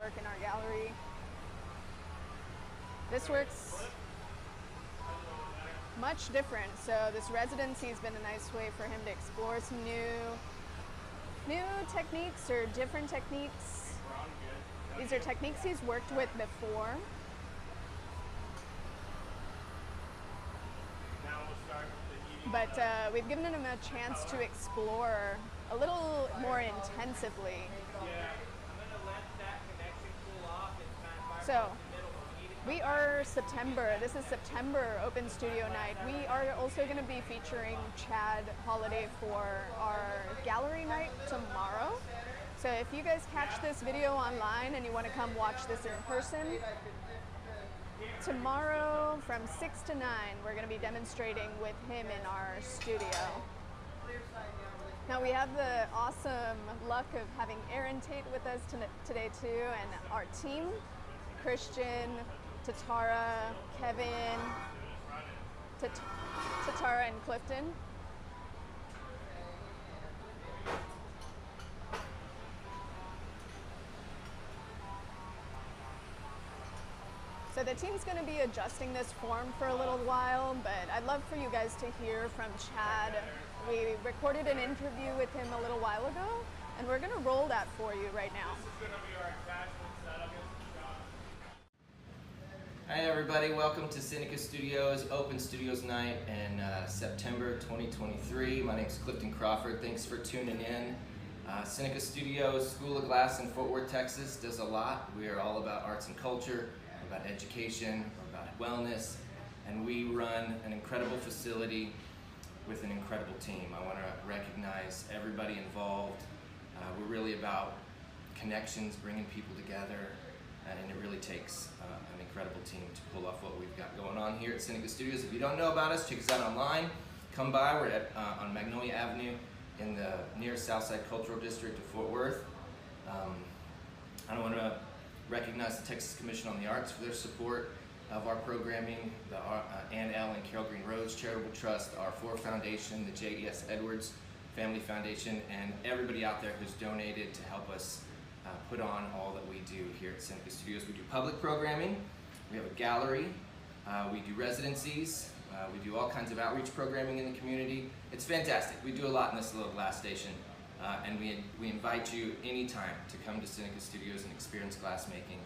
work in our gallery. This works much different. So this residency has been a nice way for him to explore some new techniques or different techniques. These are techniques he's worked with before. But we've given him a chance to explore a little more intensively. So we are September. This is September Open Studio Night. We are also going to be featuring Chad Holliday for our gallery night tomorrow. So if you guys catch this video online and you want to come watch this in person, tomorrow from 6 to 9, we're going to be demonstrating with him in our studio. Now we have the awesome luck of having Aaron Tate with us today too, and our team, Christian, Tatara, Kevin, Tatara and Clifton. So the team's going to be adjusting this form for a little while, but I'd love for you guys to hear from Chad. We recorded an interview with him a little while ago, and we're going to roll that for you right now. Hi everybody, welcome to Seneca Studios Open Studios Night in September 2023. My name is Clifton Crawford. Thanks for tuning in. Seneca Studios School of Glass in Fort Worth, Texas does a lot. We are all about arts and culture, about education, about wellness, and we run an incredible facility with an incredible team. I want to recognize everybody involved. We're really about connections, bringing people together, and it really takes an incredible team to pull off what we've got going on here at Seneca Studios. If you don't know about us, check us out online. Come by. We're on Magnolia Avenue in the near Southside Cultural District of Fort Worth. I want to recognize the Texas Commission on the Arts for their support of our programming, the Ann L. and Carol Green Rhodes Charitable Trust, our Four Foundation, the J.E.S. Edwards Family Foundation, and everybody out there who's donated to help us put on all that we do here at Seneca Studios. We do public programming, we have a gallery, we do residencies, we do all kinds of outreach programming in the community. It's fantastic. We do a lot in this little glass station, and we invite you anytime to come to Seneca Studios and experience glassmaking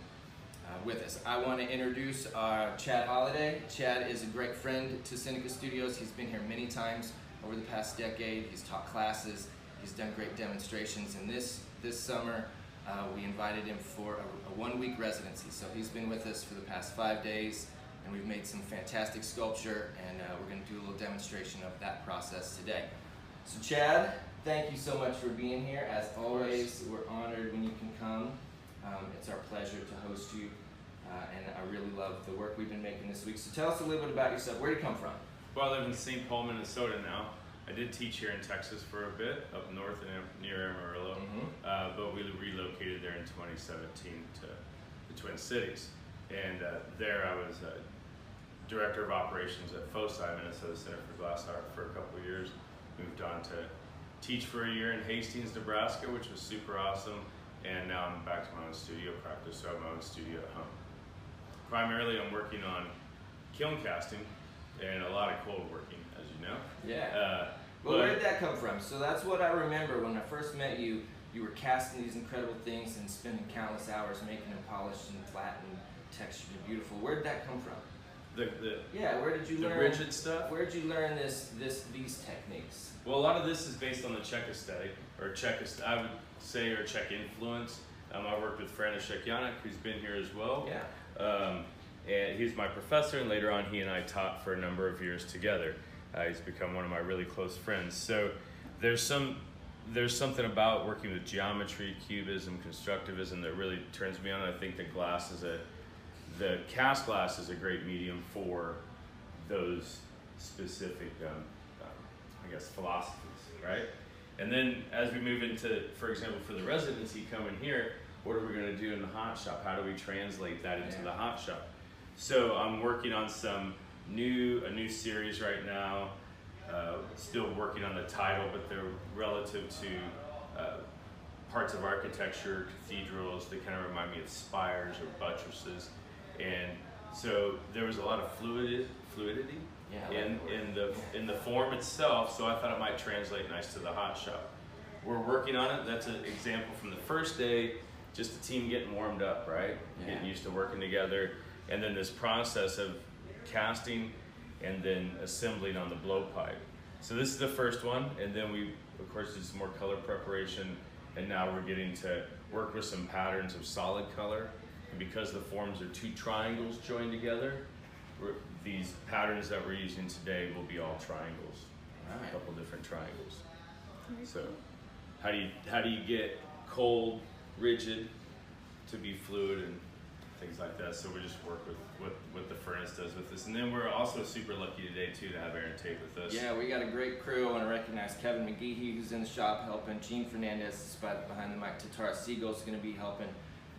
with us. I want to introduce Chad Holliday. Chad is a great friend to Seneca Studios. He's been here many times over the past decade. He's taught classes, he's done great demonstrations, and this summer we invited him for a one-week residency. So he's been with us for the past 5 days, and we've made some fantastic sculpture, and we're going to do a little demonstration of that process today. So Chad, thank you so much for being here. As always, we're honored when you can come. It's our pleasure to host you, and I really love the work we've been making this week. So tell us a little bit about yourself. Where do you come from? Well, I live in St. Paul, Minnesota now. I did teach here in Texas for a bit, up north near Amarillo, but we relocated there in 2017 to the Twin Cities. And there I was Director of Operations at FOSI, Minnesota Center for Glass Art, for a couple of years. Moved on to teach for a year in Hastings, Nebraska, which was super awesome. And now I'm back to my own studio practice, so I have my own studio at home. Primarily I'm working on kiln casting and a lot of cold working, as you know. Yeah. Well, where did that come from? So that's what I remember when I first met you. You were casting these incredible things and spending countless hours making them polished and flat and textured and beautiful. Where did that come from? Where did you learn the rigid stuff? Where did you learn these techniques? Well, a lot of this is based on the Czech aesthetic, or I would say, or Czech influence. I worked with František Janek, who's been here as well. Yeah. And he's my professor, and later on he and I taught for a number of years together. He's become one of my really close friends. So there's something about working with geometry, cubism, constructivism that really turns me on. I think that the cast glass is a great medium for those specific, I guess, philosophies, right? And then as we move into, for example, for the residency coming here, what are we going to do in the hot shop? How do we translate that into the hot shop? So I'm working on a new series right now, still working on the title, but they're relative to parts of architecture, cathedrals, they kind of remind me of spires or buttresses. And so there was a lot of fluidity in the form itself, so I thought it might translate nice to the hot shop. We're working on it. That's an example from the first day, just the team getting warmed up, right? Yeah. Getting used to working together. And then this process of casting and then assembling on the blowpipe. So this is the first one, and then we, of course, did some more color preparation, and now we're getting to work with some patterns of solid color. And because the forms are two triangles joined together, these patterns that we're using today will be all triangles, a couple different triangles. So how do you get cold, rigid to be fluid and things like that? So we just work with what the furnace does with this. And then we're also super lucky today too to have Aaron Tate with us. Yeah, we got a great crew. I want to recognize Kevin McGehee, who's in the shop helping. Gene Fernandez is behind the mic. Tatara Siegel's going to be helping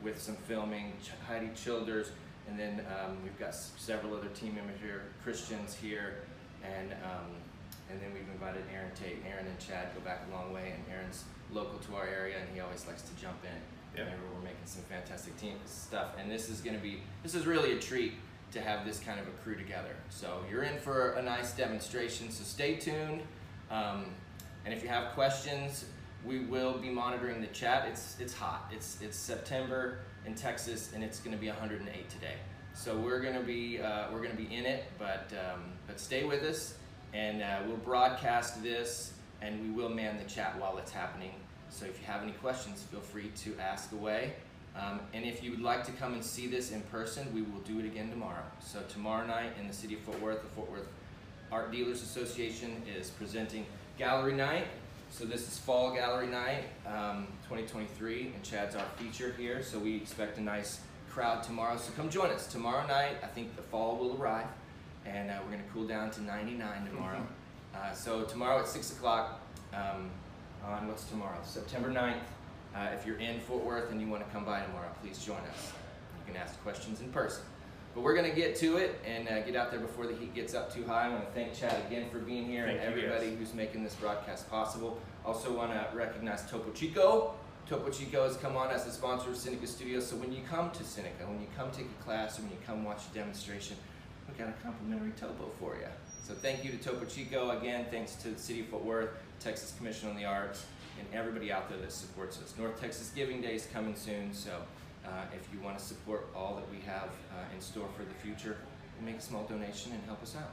with some filming. Heidi Childers. And then we've got several other team members here, Christians here, and then we've invited Aaron Tate. Aaron and Chad go back a long way, and Aaron's local to our area, and he always likes to jump in. Yeah. And we're making some fantastic team stuff, and this is really a treat to have this kind of a crew together. So you're in for a nice demonstration, so stay tuned. And if you have questions, we will be monitoring the chat. It's hot. It's September in Texas, and it's going to be 108 today. So we're going to be in it, but stay with us, and we'll broadcast this, and we will man the chat while it's happening. So if you have any questions, feel free to ask away. And if you would like to come and see this in person, we will do it again tomorrow. So tomorrow night in the city of Fort Worth, the Fort Worth Art Dealers Association is presenting Gallery Night. So this is Fall Gallery Night 2023, and Chad's our feature here. So we expect a nice crowd tomorrow. So come join us tomorrow night. I think the fall will arrive, and we're going to cool down to 99 tomorrow. So tomorrow at 6 o'clock on what's tomorrow? September 9th. If you're in Fort Worth and you want to come by tomorrow, please join us. You can ask questions in person. But we're going to get to it and get out there before the heat gets up too high. I want to thank Chad again for being here and everybody who's making this broadcast possible. Also want to recognize Topo Chico. Topo Chico has come on as a sponsor of Seneca Studios. So when you come to Seneca, when you come take a class, or when you come watch a demonstration, we've got a complimentary Topo for you. So thank you to Topo Chico. Again, thanks to the City of Fort Worth, Texas Commission on the Arts, and everybody out there that supports us. North Texas Giving Day is coming soon, so if you want to support all that we have in store for the future, make a small donation and help us out.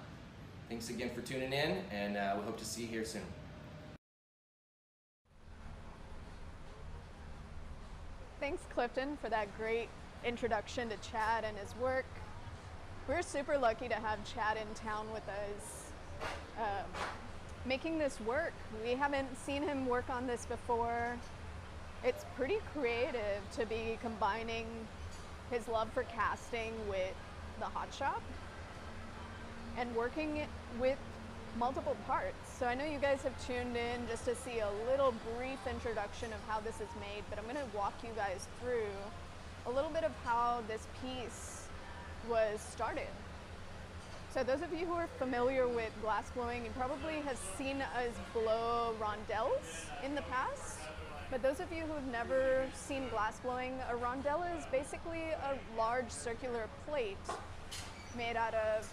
Thanks again for tuning in, and we hope to see you here soon. Thanks, Clifton, for that great introduction to Chad and his work. We're super lucky to have Chad in town with us, making this work. We haven't seen him work on this before. It's pretty creative to be combining his love for casting with the hot shop and working with multiple parts. So I know you guys have tuned in just to see a little brief introduction of how this is made, but I'm going to walk you guys through a little bit of how this piece was started. So those of you who are familiar with glass blowing, you probably have seen us blow rondelles in the past. But those of you who've never seen glass blowing, a rondelle is basically a large circular plate made out of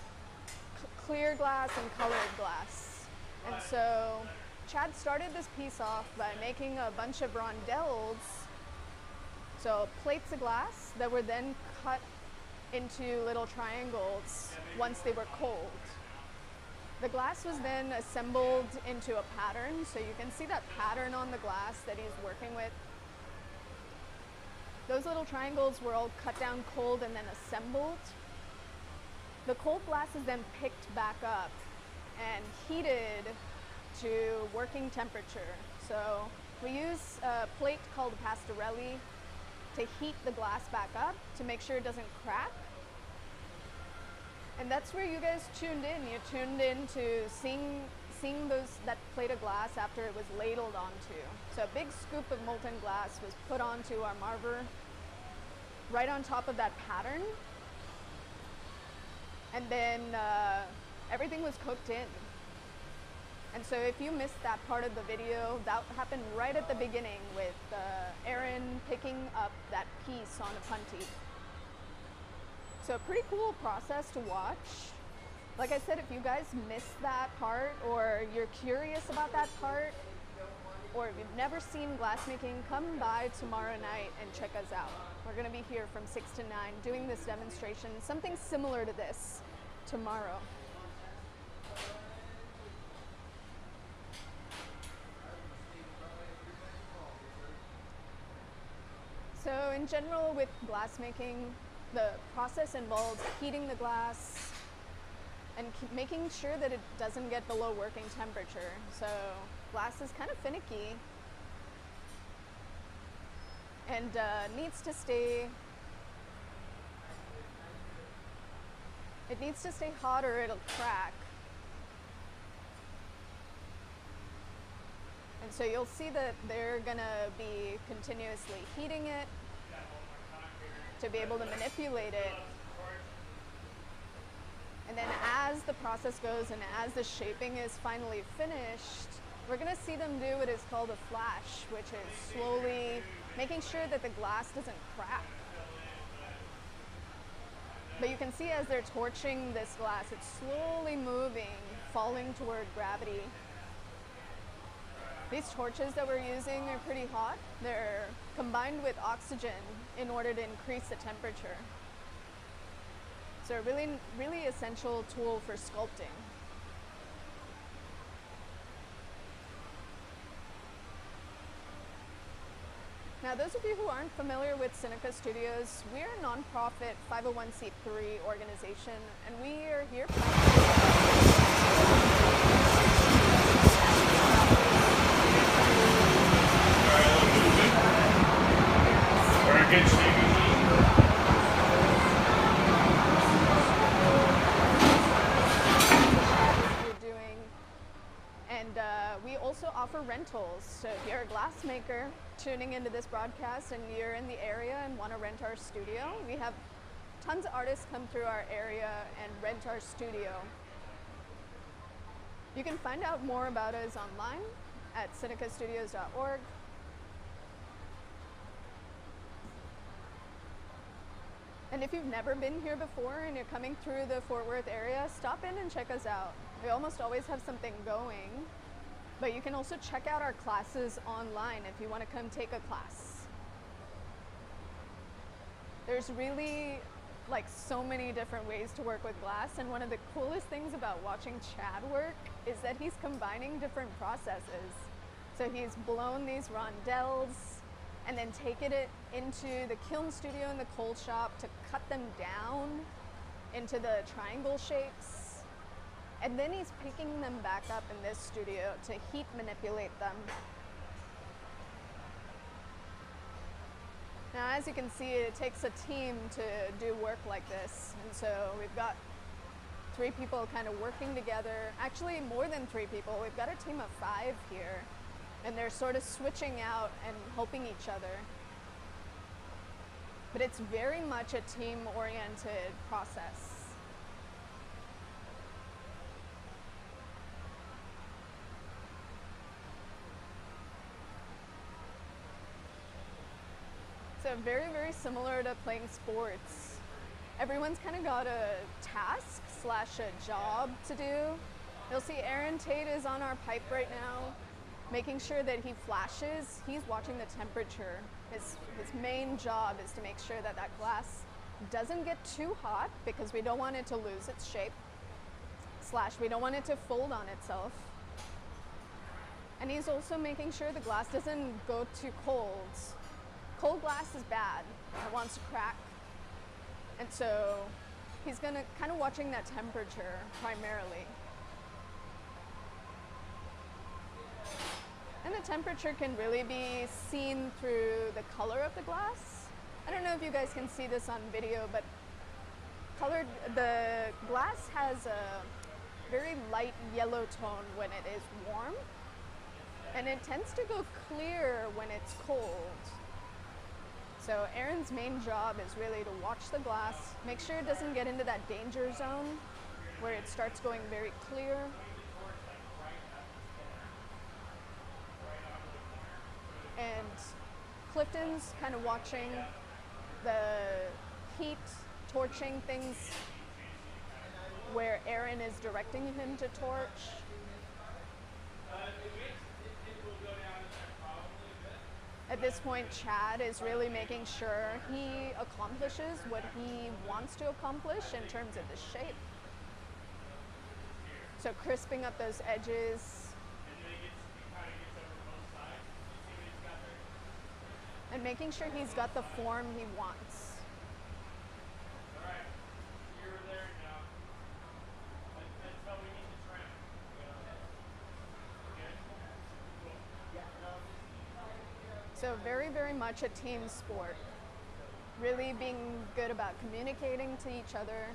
clear glass and colored glass. And so Chad started this piece off by making a bunch of rondelles, so plates of glass that were then cut into little triangles once they were cold. The glass was then assembled into a pattern, so you can see that pattern on the glass that he's working with. Those little triangles were all cut down cold and then assembled. The cold glass is then picked back up and heated to working temperature. So we use a plate called pastorelli to heat the glass back up to make sure it doesn't crack. And that's where you guys tuned in. You tuned in to seeing that plate of glass after it was ladled onto. So a big scoop of molten glass was put onto our marver, right on top of that pattern. And then everything was cooked in. And so if you missed that part of the video, that happened right at the beginning with Aaron picking up that piece on a punty. So a pretty cool process to watch. Like I said, if you guys missed that part, or you're curious about that part, or if you've never seen glassmaking, come by tomorrow night and check us out. We're gonna be here from 6 to 9 doing this demonstration, something similar to this tomorrow. So in general with glassmaking, the process involves heating the glass and making sure that it doesn't get below working temperature. So glass is kind of finicky and needs to stay hot or it'll crack. And so you'll see that they're gonna be continuously heating it to be able to manipulate it. And then as the process goes and as the shaping is finally finished, we're gonna see them do what is called a flash, which is slowly making sure that the glass doesn't crack. But you can see as they're torching this glass, it's slowly moving, falling toward gravity. These torches that we're using are pretty hot. They're combined with oxygen in order to increase the temperature. So a really, really essential tool for sculpting. Now, those of you who aren't familiar with Seneca Studios, we're a nonprofit 501c3 organization, and we are here. We also offer rentals. So if you're a glassmaker tuning into this broadcast and you're in the area and want to rent our studio, we have tons of artists come through our area and rent our studio. You can find out more about us online at senecastudios.org. And if you've never been here before and you're coming through the Fort Worth area, stop in and check us out. We almost always have something going. But you can also check out our classes online if you want to come take a class. There's really like so many different ways to work with glass, and one of the coolest things about watching Chad work is that he's combining different processes. So he's blown these rondelles and then taken it into the kiln studio in the cold shop to cut them down into the triangle shapes. And then he's picking them back up in this studio to heat manipulate them. Now, as you can see, it takes a team to do work like this. And so we've got 3 people kind of working together. Actually, more than 3 people. We've got a team of 5 here. And they're sort of switching out and helping each other. But it's very much a team-oriented process. So very, very similar to playing sports. Everyone's kind of got a task / a job to do. You'll see Aaron Tate is on our pipe right now, making sure that he flashes. He's watching the temperature. His main job is to make sure that that glass doesn't get too hot because we don't want it to lose its shape, / we don't want it to fold on itself. And he's also making sure the glass doesn't go too cold. Cold glass is bad. It wants to crack. And so he's gonna kind of watching that temperature primarily. And the temperature can really be seen through the color of the glass. I don't know if you guys can see this on video, but the glass has a very light yellow tone when it is warm, and it tends to go clear when it's cold. So Aaron's main job is really to watch the glass, make sure it doesn't get into that danger zone where it starts going very clear. and Clifton's kind of watching the heat torching things where Aaron is directing him to torch. At this point, Chad is really making sure he accomplishes what he wants to accomplish in terms of the shape. So crisping up those edges and making sure he's got the form he wants. So very, very much a team sport. Really being good about communicating to each other.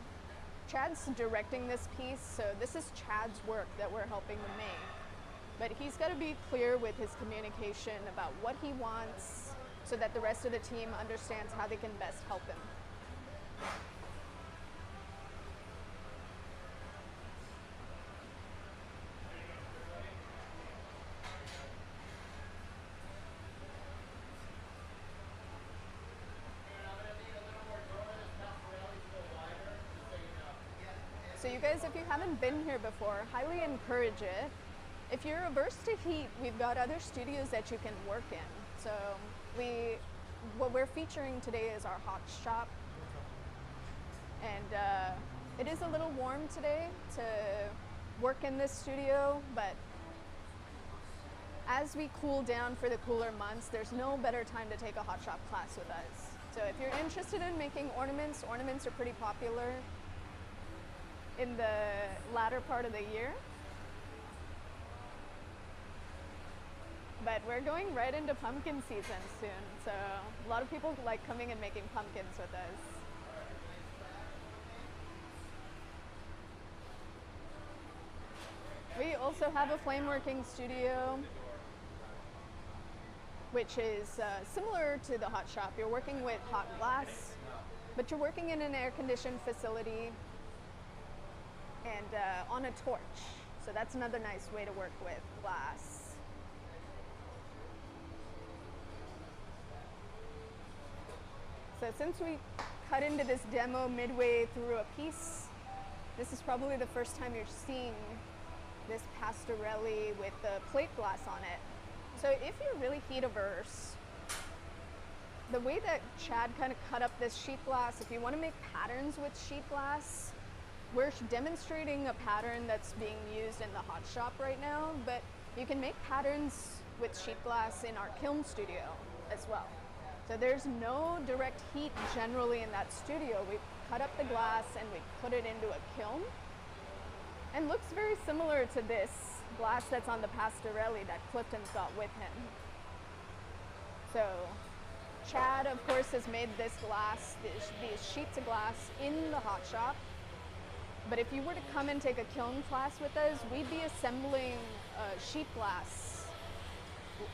Chad's directing this piece, so this is Chad's work that we're helping to make. But he's got to be clear with his communication about what he wants so that the rest of the team understands how they can best help him. So you guys, if you haven't been here before, highly encourage it. If you're averse to heat, we've got other studios that you can work in. So what we're featuring today is our hot shop. And it is a little warm today to work in this studio, but as we cool down for the cooler months, there's no better time to take a hot shop class with us. So if you're interested in making ornaments are pretty popular in the latter part of the year. But we're going right into pumpkin season soon, so a lot of people like coming and making pumpkins with us. We also have a flame working studio, which is similar to the hot shop. You're working with hot glass, but you're working in an air-conditioned facility and on a torch. So that's another nice way to work with glass. So since we cut into this demo midway through a piece, this is probably the first time you're seeing this pastorelli with the plate glass on it. So if you're really heat averse, the way that Chad kind of cut up this sheet glass, if you want to make patterns with sheet glass, we're demonstrating a pattern that's being used in the hot shop right now, but you can make patterns with sheet glass in our kiln studio as well. So there's no direct heat generally in that studio. We cut up the glass and we put it into a kiln. And looks very similar to this glass that's on the pastorelli that Clifton's got with him. So Chad, of course, has made this glass, these sheets of glass in the hot shop. But if you were to come and take a kiln class with us, we'd be assembling sheet glass,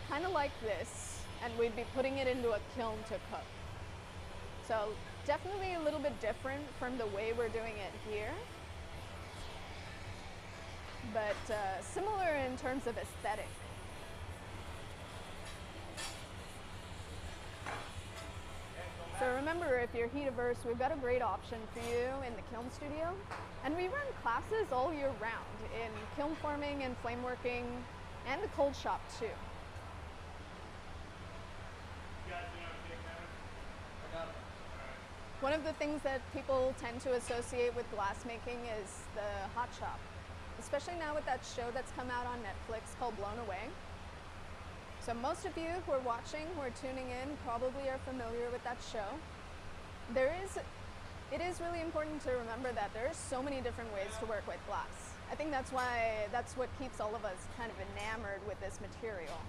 kind of like this, and we'd be putting it into a kiln to cook. So definitely a little bit different from the way we're doing it here, but similar in terms of aesthetic. So remember, if you're heat averse, we've got a great option for you in the kiln studio. And we run classes all year round in kiln forming and flame working and the cold shop too. One of the things that people tend to associate with glass making is the hot shop, especially now with that show that's come out on Netflix called Blown Away. So most of you who are watching, who are tuning in, probably are familiar with that show. It is really important to remember that there are so many different ways to work with glass. I think that's what keeps all of us kind of enamored with this material.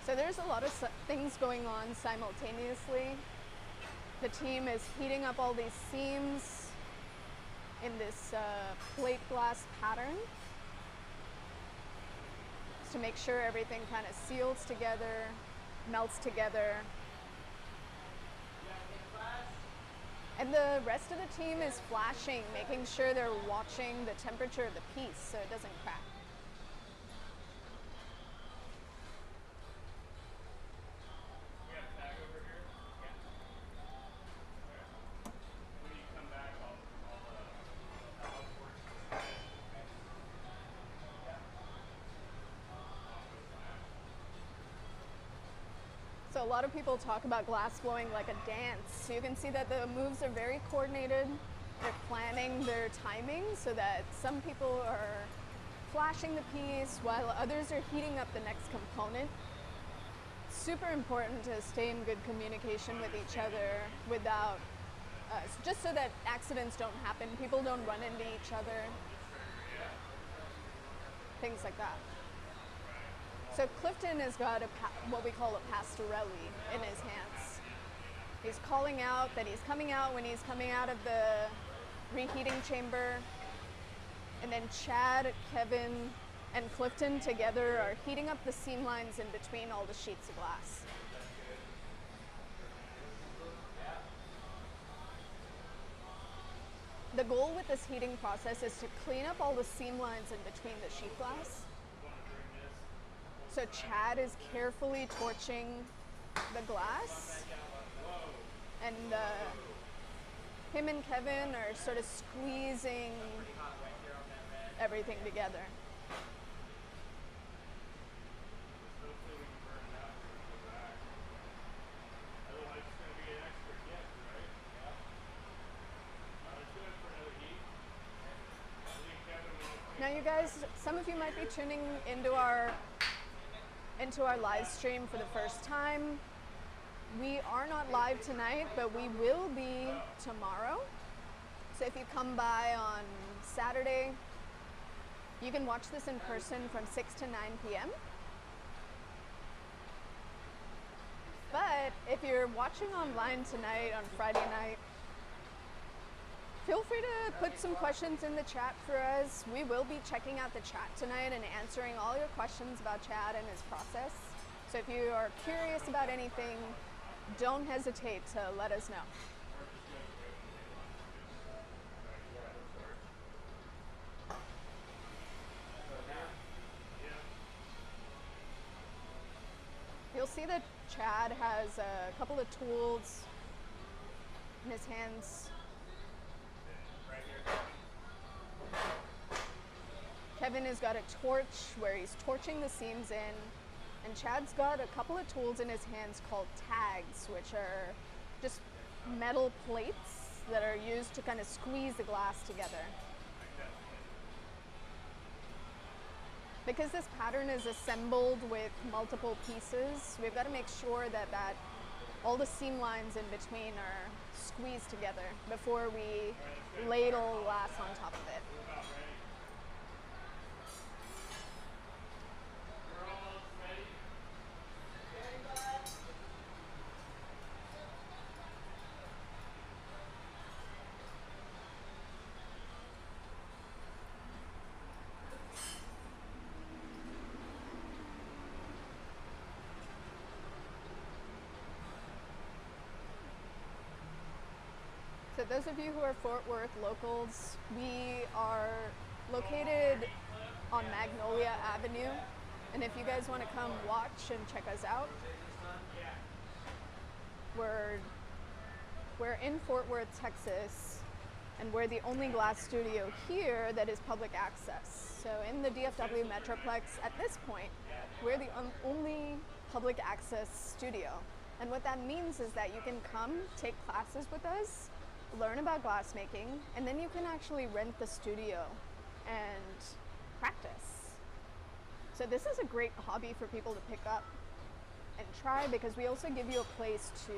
So there's a lot of things going on simultaneously. The team is heating up all these seams in this plate glass pattern to make sure everything kind of seals together, melts together. And the rest of the team is flashing, making sure they're watching the temperature of the piece so it doesn't crack. So a lot of people talk about glass blowing like a dance. So you can see that the moves are very coordinated. They're planning their timing so that some people are flashing the piece while others are heating up the next component. Super important to stay in good communication with each other without, just so that accidents don't happen, people don't run into each other, things like that. So Clifton has got what we call a pastorelli in his hands. He's calling out that he's coming out when he's coming out of the reheating chamber. And then Chad, Kevin, and Clifton together are heating up the seam lines in between all the sheets of glass. The goal with this heating process is to clean up all the seam lines in between the sheet glass. So Chad is carefully torching the glass, and him and Kevin are sort of squeezing everything together. Now you guys, some of you might be tuning into our live stream for the first time. We are not live tonight, but we will be tomorrow. So if you come by on Saturday, you can watch this in person from 6 to 9 p.m. But if you're watching online tonight on Friday night, feel free to put some questions in the chat for us. We will be checking out the chat tonight and answering all your questions about Chad and his process. So if you are curious about anything, don't hesitate to let us know. You'll see that Chad has a couple of tools in his hands. Kevin has got a torch where he's torching the seams in, and Chad's got a couple of tools in his hands called tags, which are just metal plates that are used to kind of squeeze the glass together. Because this pattern is assembled with multiple pieces, we've got to make sure that all the seam lines in between are squeezed together before we ladle glass on top of it. So those of you who are Fort Worth locals, we are located on Magnolia Avenue. And if you guys want to come watch and check us out, we're in Fort Worth, Texas, and we're the only glass studio here that is public access. So in the DFW Metroplex, at this point, we're the only public access studio. And what that means is that you can come take classes with us, learn about glassmaking, and then you can actually rent the studio and practice. So this is a great hobby for people to pick up and try, because we also give you a place to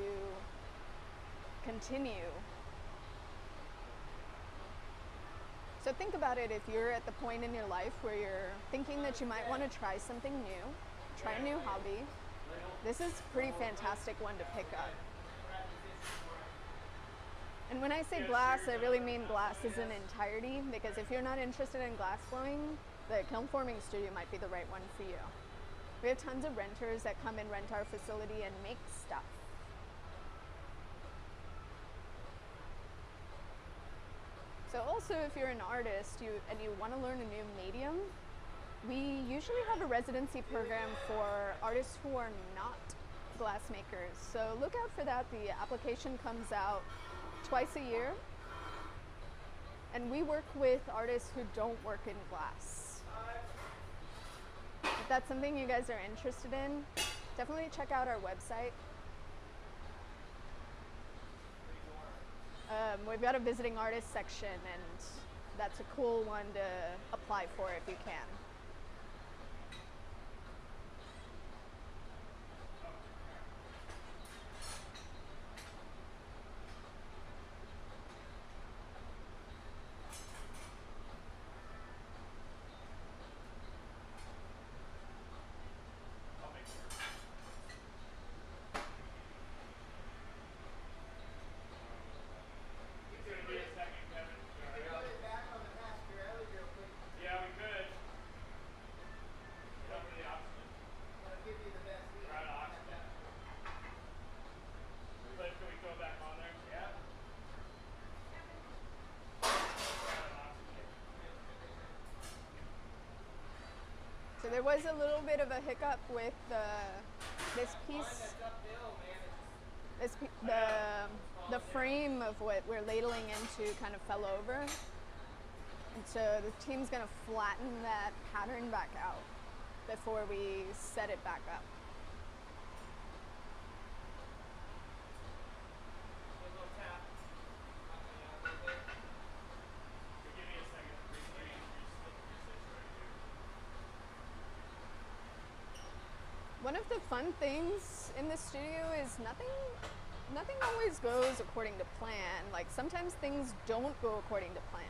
continue. So think about it, if you're at the point in your life where you're thinking that you might want to try something new, try a new hobby, this is a pretty fantastic one to pick up. And when I say glass, I really mean glass as an entirety, because if you're not interested in glass blowing, the kiln forming studio might be the right one for you. We have tons of renters that come and rent our facility and make stuff. So also, if you're an artist and you want to learn a new medium, we usually have a residency program for artists who are not glassmakers. So look out for that. The application comes out twice a year. And we work with artists who don't work in glass. If that's something you guys are interested in, definitely check out our website. We've got a visiting artist section, and that's a cool one to apply for if you can. So there was a little bit of a hiccup with this piece. The frame of what we're ladling into kind of fell over. And so the team's gonna flatten that pattern back out before we set it back up. One of the fun things in this studio is nothing always goes according to plan. Like sometimes things don't go according to plan.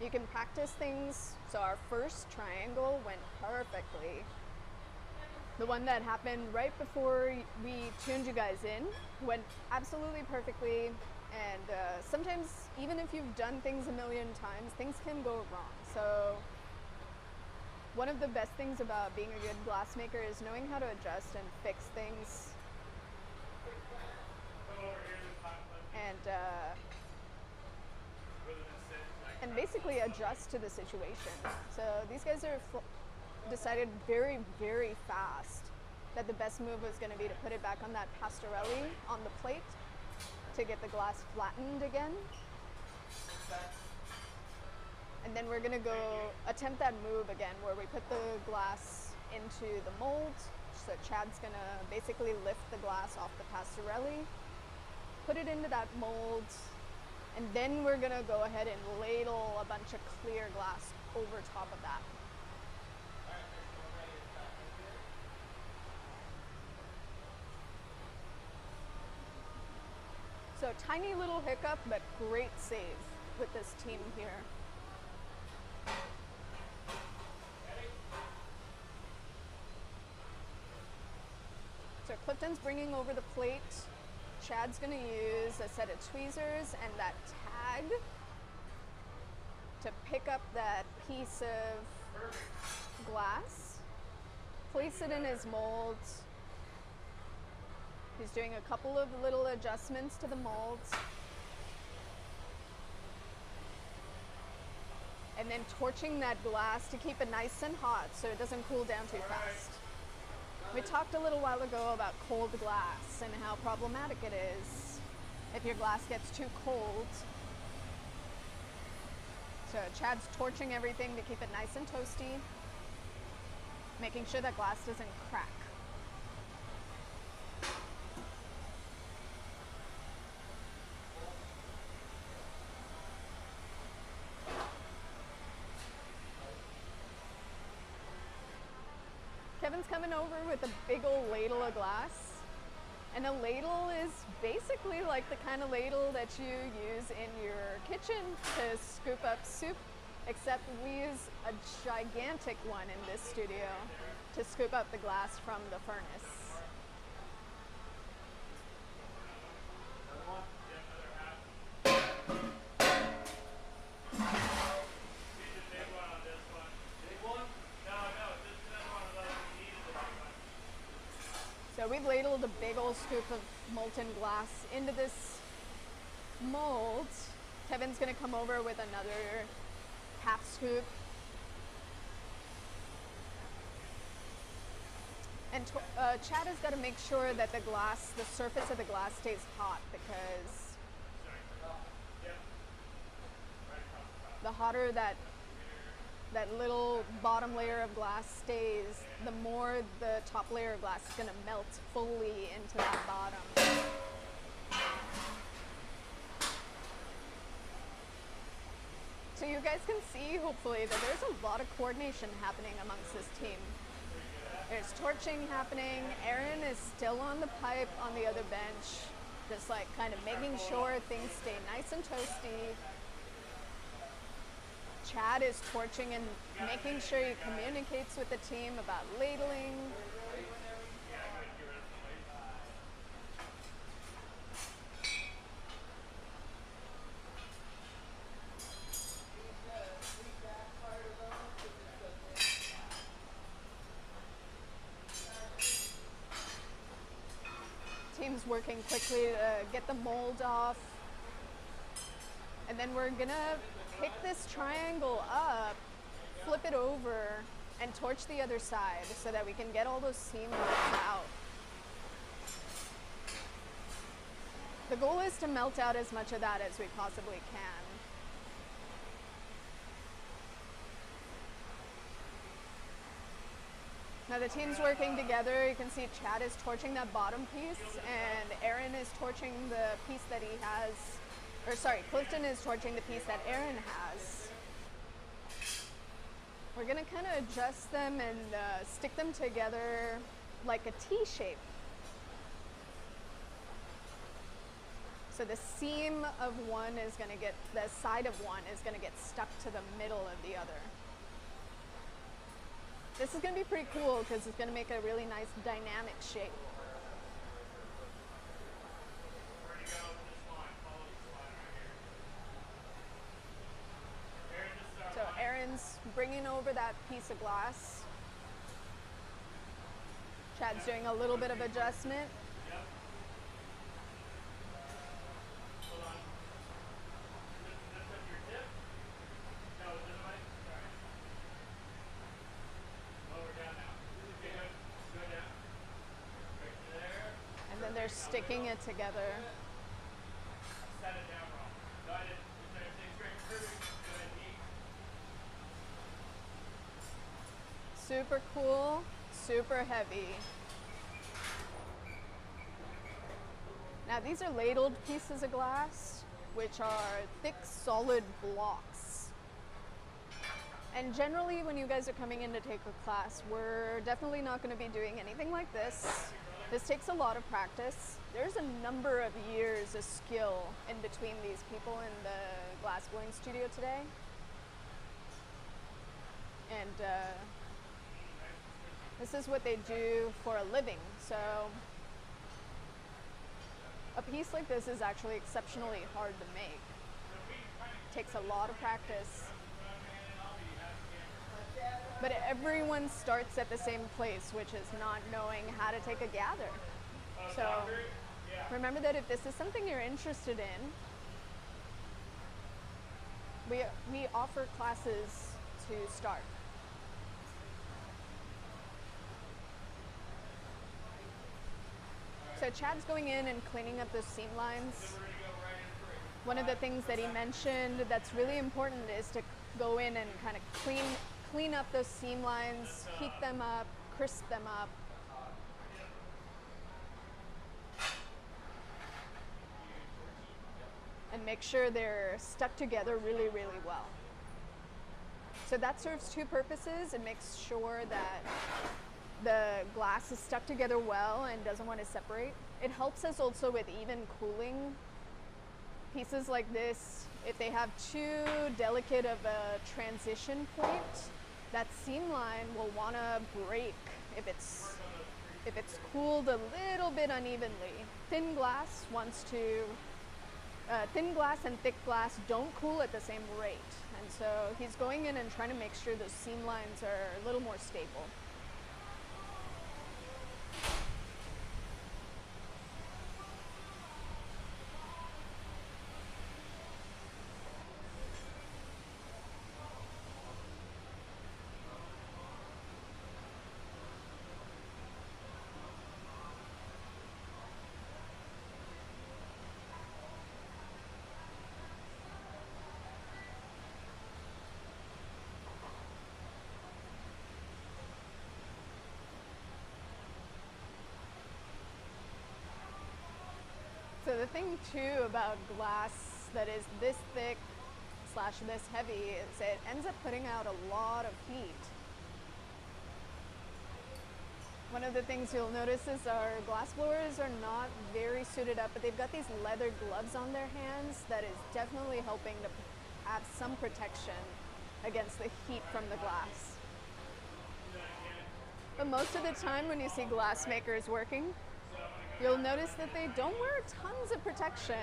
You can practice things. So our first triangle went perfectly. The one that happened right before we tuned you guys in went absolutely perfectly. And sometimes even if you've done things a million times, things can go wrong. So one of the best things about being a good glassmaker is knowing how to adjust and fix things. And basically adjust to the situation. So these guys are decided very, very fast that the best move was going to be to put it back on that pastorelli on the plate to get the glass flattened again. And then we're gonna go attempt that move again where we put the glass into the mold. So Chad's gonna basically lift the glass off the pastorelli, put it into that mold, and then we're gonna go ahead and ladle a bunch of clear glass over top of that. So tiny little hiccup, but great save with this team here. So Clifton's bringing over the plate. Chad's gonna use a set of tweezers and that tag to pick up that piece of glass, place it in his mold. He's doing a couple of little adjustments to the molds. And then torching that glass to keep it nice and hot so it doesn't cool down too fast. We talked a little while ago about cold glass and how problematic it is if your glass gets too cold. So Chad's torching everything to keep it nice and toasty, making sure that glass doesn't crack. Kevin's coming over with a big old ladle of glass. And a ladle is basically like the kind of ladle that you use in your kitchen to scoop up soup, except we use a gigantic one in this studio to scoop up the glass from the furnace. So we've ladled a big old scoop of molten glass into this mold. Kevin's gonna come over with another half scoop. And Chad has got to make sure that the glass, the surface of the glass stays hot, because the hotter that little bottom layer of glass stays, the more the top layer of glass is going to melt fully into that bottom. So you guys can see, hopefully, that there's a lot of coordination happening amongst this team. There's torching happening. Aaron is still on the pipe on the other bench, just like kind of making sure things stay nice and toasty. Chad is torching and making sure he communicates with the team about ladling. Team's working quickly to get the mold off. And then we're gonna pick this triangle up, flip it over, and torch the other side so that we can get all those seam lines out. The goal is to melt out as much of that as we possibly can. Now the team's working together. You can see Chad is torching that bottom piece, and Aaron is torching the piece that he has, or sorry, Clifton is torching the piece that Aaron has. We're gonna kind of adjust them and stick them together like a T shape. So the seam of one is gonna get, the side of one is gonna get stuck to the middle of the other. This is going to be pretty cool because it's going to make a really nice dynamic shape. So Aaron's bringing over that piece of glass. Chad's doing a little bit of adjustment. They're sticking it together. Super cool, super heavy. Now these are ladled pieces of glass, which are thick, solid blocks. And generally when you guys are coming in to take a class, we're definitely not going to be doing anything like this. This takes a lot of practice. There's a number of years of skill in between these people in the glass blowing studio today. And this is what they do for a living. So a piece like this is actually exceptionally hard to make. It takes a lot of practice. But everyone starts at the same place, which is not knowing how to take a gather. So remember that if this is something you're interested in, we offer classes to start. So Chad's going in and cleaning up those seam lines. One of the things that he mentioned that's really important is to go in and kind of clean up those seam lines, heat them up, crisp them up. And make sure they're stuck together really, really well. So that serves two purposes. It makes sure that the glass is stuck together well and doesn't want to separate. It helps us also with even cooling. Pieces like this, if they have too delicate of a transition point, that seam line will want to break if it's cooled a little bit unevenly. Thin glass and thick glass don't cool at the same rate. And so he's going in and trying to make sure those seam lines are a little more stable. The thing too about glass that is this thick / this heavy is it ends up putting out a lot of heat. One of the things you'll notice is our glass blowers are not very suited up, but they've got these leather gloves on their hands that is definitely helping to have some protection against the heat from the glass. But most of the time when you see glass makers working, you'll notice that they don't wear tons of protection.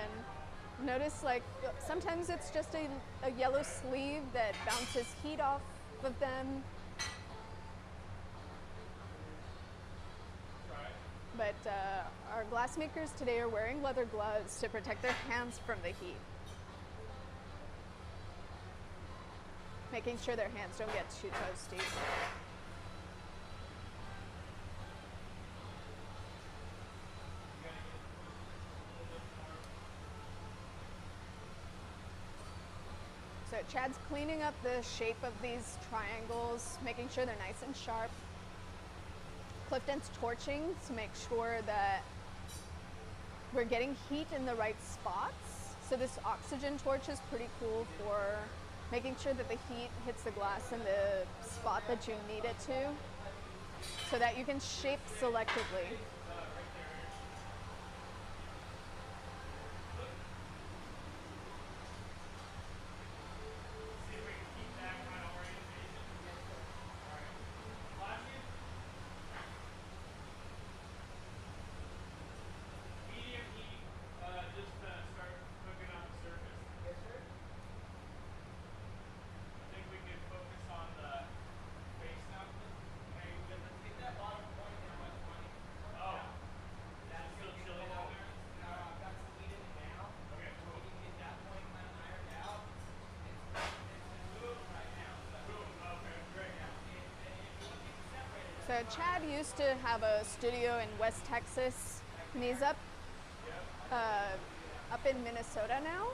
Notice like sometimes it's just a yellow sleeve that bounces heat off of them. But our glass makers today are wearing leather gloves to protect their hands from the heat. Making sure their hands don't get too toasty. So Chad's cleaning up the shape of these triangles, making sure they're nice and sharp. Clifton's torching to make sure that we're getting heat in the right spots. So this oxygen torch is pretty cool for making sure that the heat hits the glass in the spot that you need it to, so that you can shape selectively. So Chad used to have a studio in West Texas, and he's up in Minnesota now,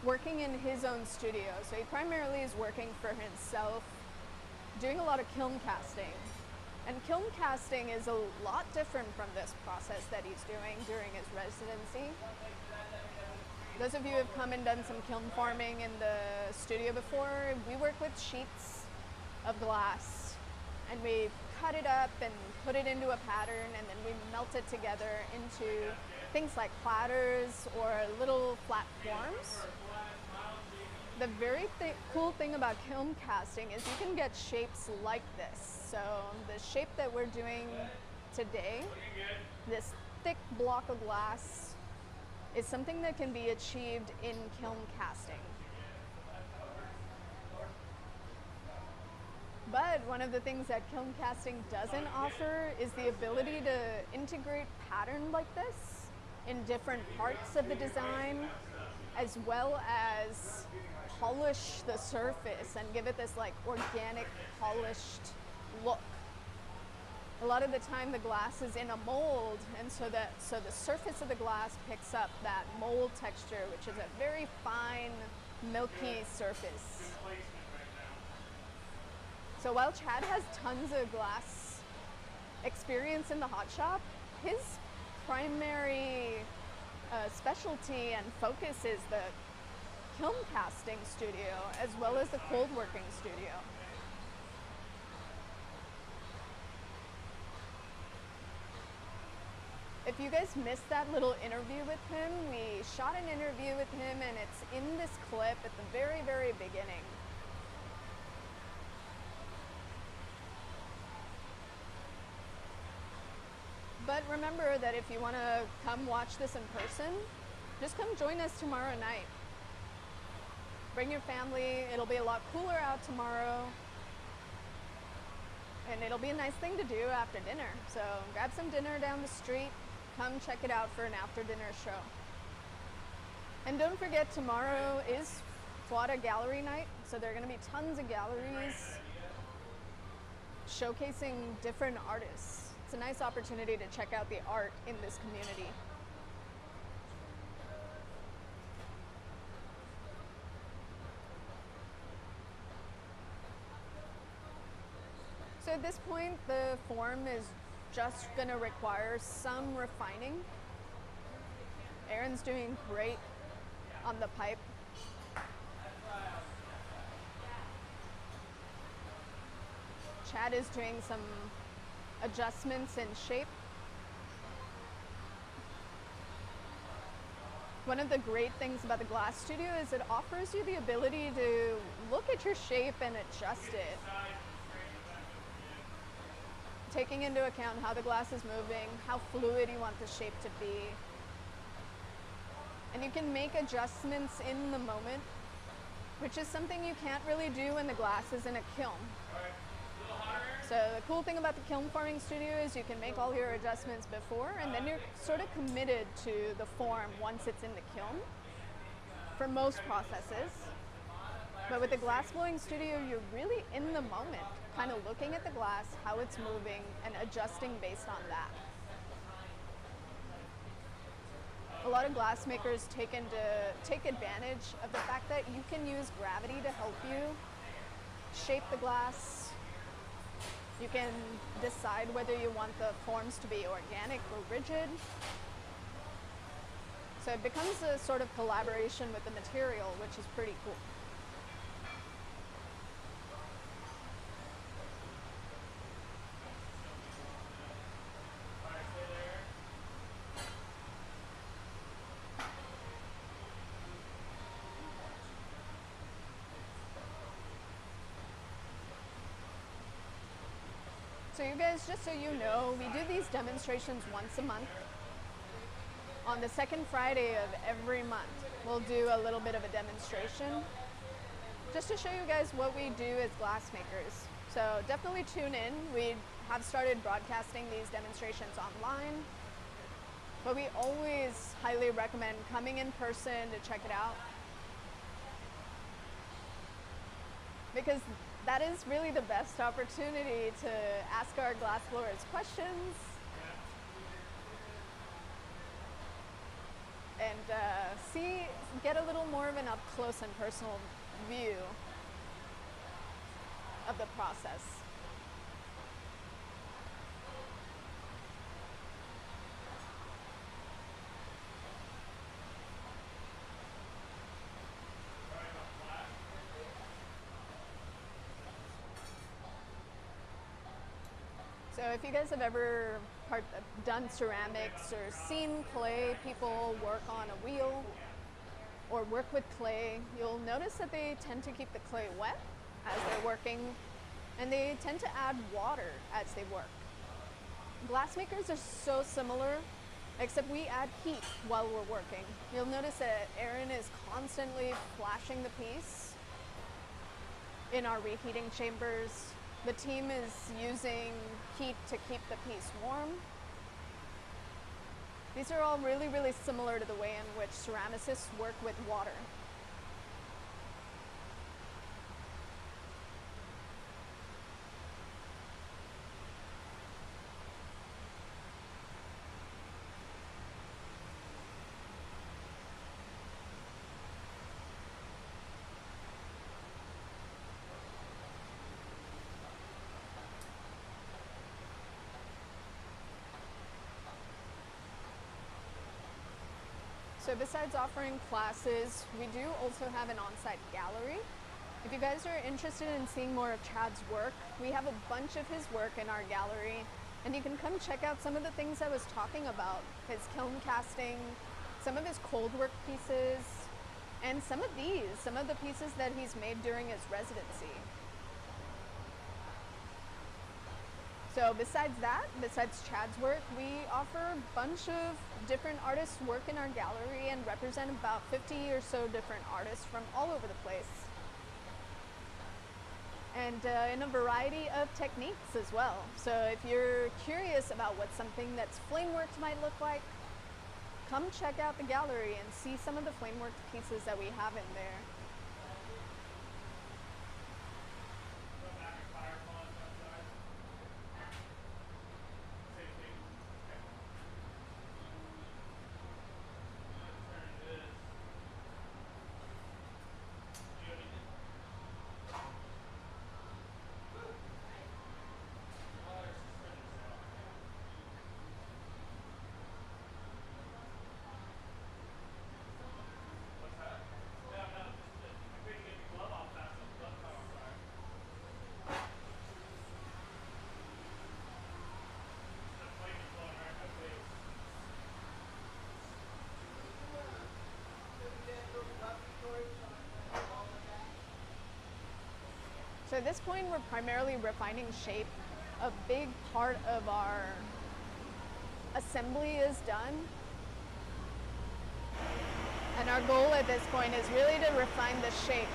working in his own studio. So he primarily is working for himself, doing a lot of kiln casting. And kiln casting is a lot different from this process that he's doing during his residency. Those of you who have come and done some kiln forming in the studio before, we work with sheets of glass, and we cut it up and put it into a pattern, and then we melt it together into things like platters or little flat forms. The very cool thing about kiln casting is you can get shapes like this. So the shape that we're doing today, this thick block of glass, is something that can be achieved in kiln casting. But one of the things that kiln casting doesn't offer is the ability to integrate pattern like this in different parts of the design, as well as polish the surface and give it this like organic polished look. A lot of the time the glass is in a mold, and so the surface of the glass picks up that mold texture, which is a very fine, milky surface. So while Chad has tons of glass experience in the hot shop, his primary specialty and focus is the kiln casting studio as well as the cold working studio. If you guys missed that little interview with him, we shot an interview with him, and it's in this clip at the very, very beginning. But remember that if you want to come watch this in person, just come join us tomorrow night. Bring your family. It'll be a lot cooler out tomorrow. And it'll be a nice thing to do after dinner. So grab some dinner down the street. Come check it out for an after dinner show. And don't forget, tomorrow is Florida Gallery Night. So there are going to be tons of galleries showcasing different artists. It's a nice opportunity to check out the art in this community. So at this point, the form is just gonna require some refining. Aaron's doing great on the pipe. Chad is doing some adjustments in shape. One of the great things about the glass studio is it offers you the ability to look at your shape and adjust it, taking into account how the glass is moving, how fluid you want the shape to be. And you can make adjustments in the moment, which is something you can't really do when the glass is in a kiln. So the cool thing about the kiln forming studio is you can make all your adjustments before, and then you're sort of committed to the form once it's in the kiln for most processes. But with the glass blowing studio, you're really in the moment, kind of looking at the glass, how it's moving, and adjusting based on that. A lot of glass makers take advantage of the fact that you can use gravity to help you shape the glass. You can decide whether you want the forms to be organic or rigid. So it becomes a sort of collaboration with the material, which is pretty cool. So you guys, just so you know, we do these demonstrations once a month. On the second Friday of every month, we'll do a little bit of a demonstration just to show you guys what we do as glass makers. So definitely tune in. We have started broadcasting these demonstrations online, but we always highly recommend coming in person to check it out, because that is really the best opportunity to ask our glass blowers questions and get a little more of an up close and personal view of the process. So if you guys have ever done ceramics or seen clay people work on a wheel or work with clay, you'll notice that they tend to keep the clay wet as they're working, and they tend to add water as they work. Glass makers are so similar, except we add heat while we're working. You'll notice that Aaron is constantly flashing the piece in our reheating chambers. The team is using heat to keep the piece warm. These are all really, really similar to the way in which ceramicists work with water. So besides offering classes, we do also have an on-site gallery. If you guys are interested in seeing more of Chad's work, we have a bunch of his work in our gallery, and you can come check out some of the things I was talking about, his kiln casting, some of his cold work pieces, and some of the pieces that he's made during his residency. So besides Chad's work, we offer a bunch of different artists' work in our gallery and represent about 50 or so different artists from all over the place. And in a variety of techniques as well. So if you're curious about what something that's flameworked might look like, come check out the gallery and see some of the flameworked pieces that we have in there. So at this point, we're primarily refining shape. A big part of our assembly is done. And our goal at this point is really to refine the shape.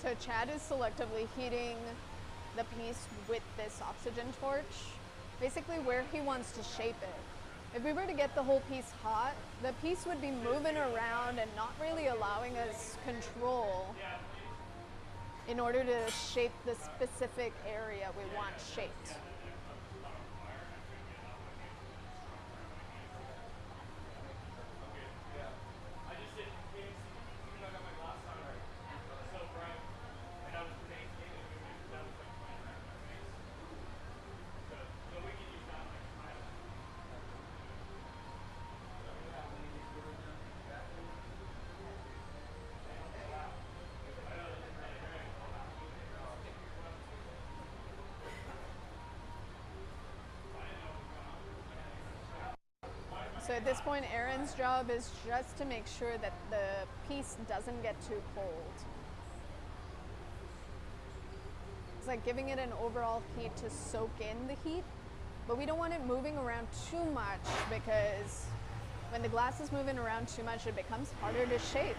So Chad is selectively heating the piece with this oxygen torch, basically where he wants to shape it. If we were to get the whole piece hot, the piece would be moving around and not really allowing us control in order to shape the specific area we want shaped. So at this point, Aaron's job is just to make sure that the piece doesn't get too cold. It's like giving it an overall heat to soak in the heat, but we don't want it moving around too much, because when the glass is moving around too much, it becomes harder to shape.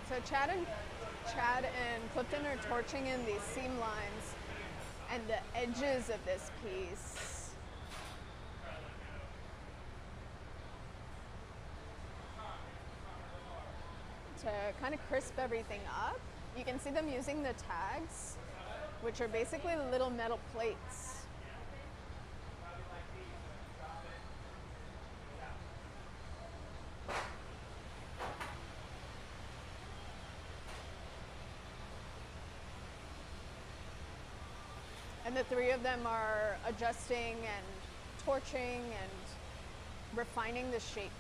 So Chad and Clifton are torching in these seam lines, and the edges of this piece. To kind of crisp everything up. You can see them using the tags, which are basically little metal plates. And the three of them are adjusting and torching and refining the shape.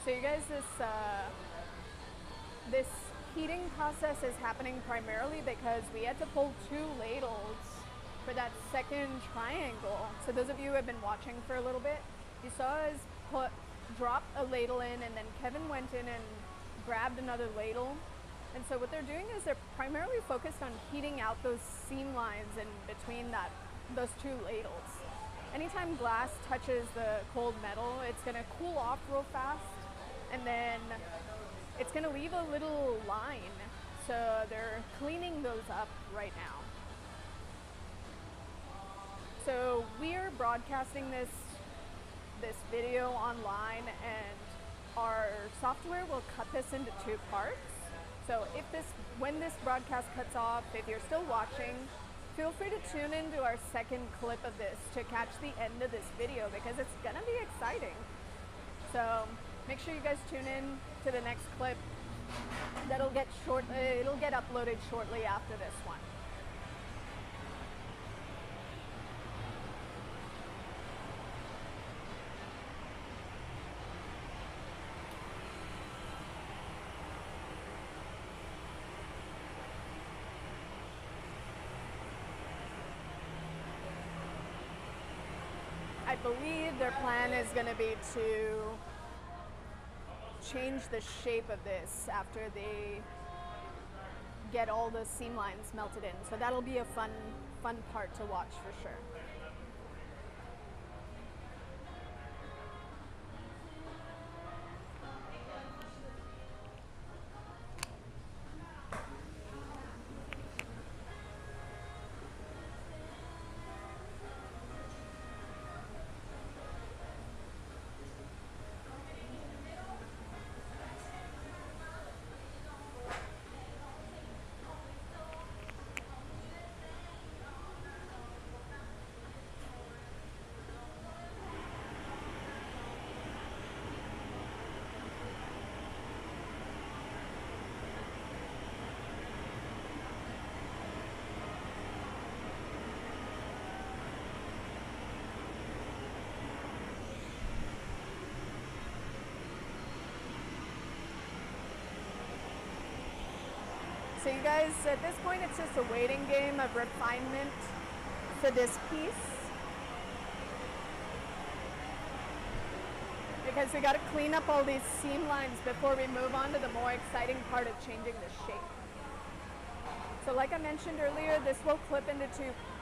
So you guys, this heating process is happening primarily because we had to pull 2 ladles for that second triangle. So those of you who have been watching for a little bit, you saw us drop a ladle in, and then Kevin went in and grabbed another ladle. And so what they're doing is they're primarily focused on heating out those seam lines in between those 2 ladles. Anytime glass touches the cold metal, it's gonna cool off real fast, and then it's gonna leave a little line. So they're cleaning those up right now. So we are broadcasting this video online, and our software will cut this into 2 parts. So when this broadcast cuts off, if you're still watching, feel free to tune into our second clip of this to catch the end of this video, because it's gonna be exciting. So make sure you guys tune in to the next clip. It'll get uploaded shortly after this one. I believe their plan is going to be to change the shape of this after they get all the seam lines melted in. So that'll be a fun part to watch for sure. So you guys, at this point, it's just a waiting game of refinement for this piece. Because we got to clean up all these seam lines before we move on to the more exciting part of changing the shape. So like I mentioned earlier, this will clip into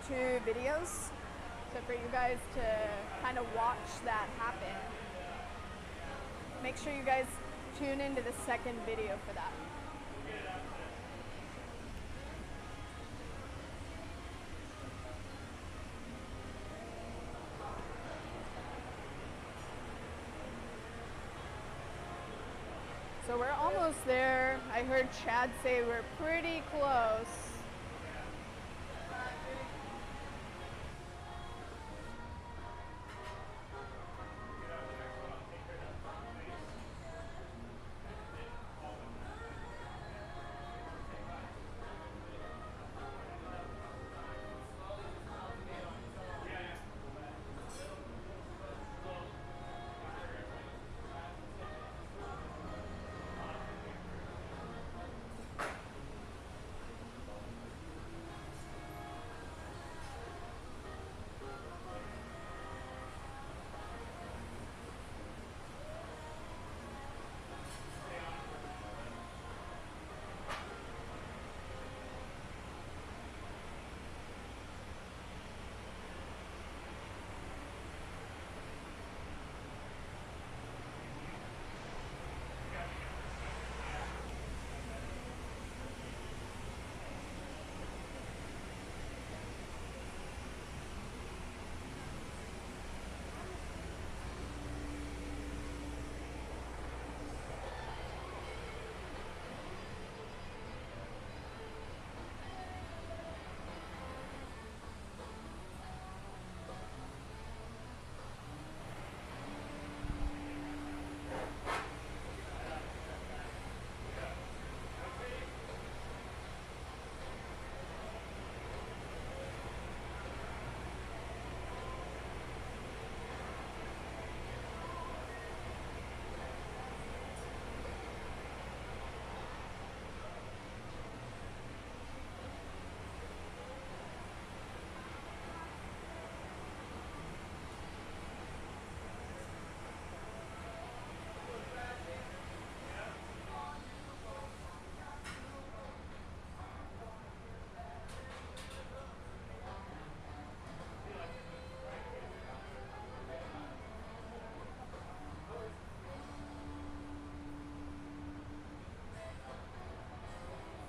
2 videos. So for you guys to kind of watch that happen, make sure you guys tune into the second video for that. So we're almost there. I heard Chad say we're pretty close.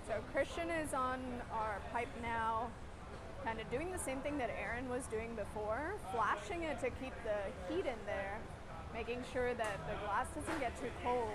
So Christian is on our pipe now, kind of doing the same thing that Aaron was doing before, flashing it to keep the heat in there, making sure that the glass doesn't get too cold.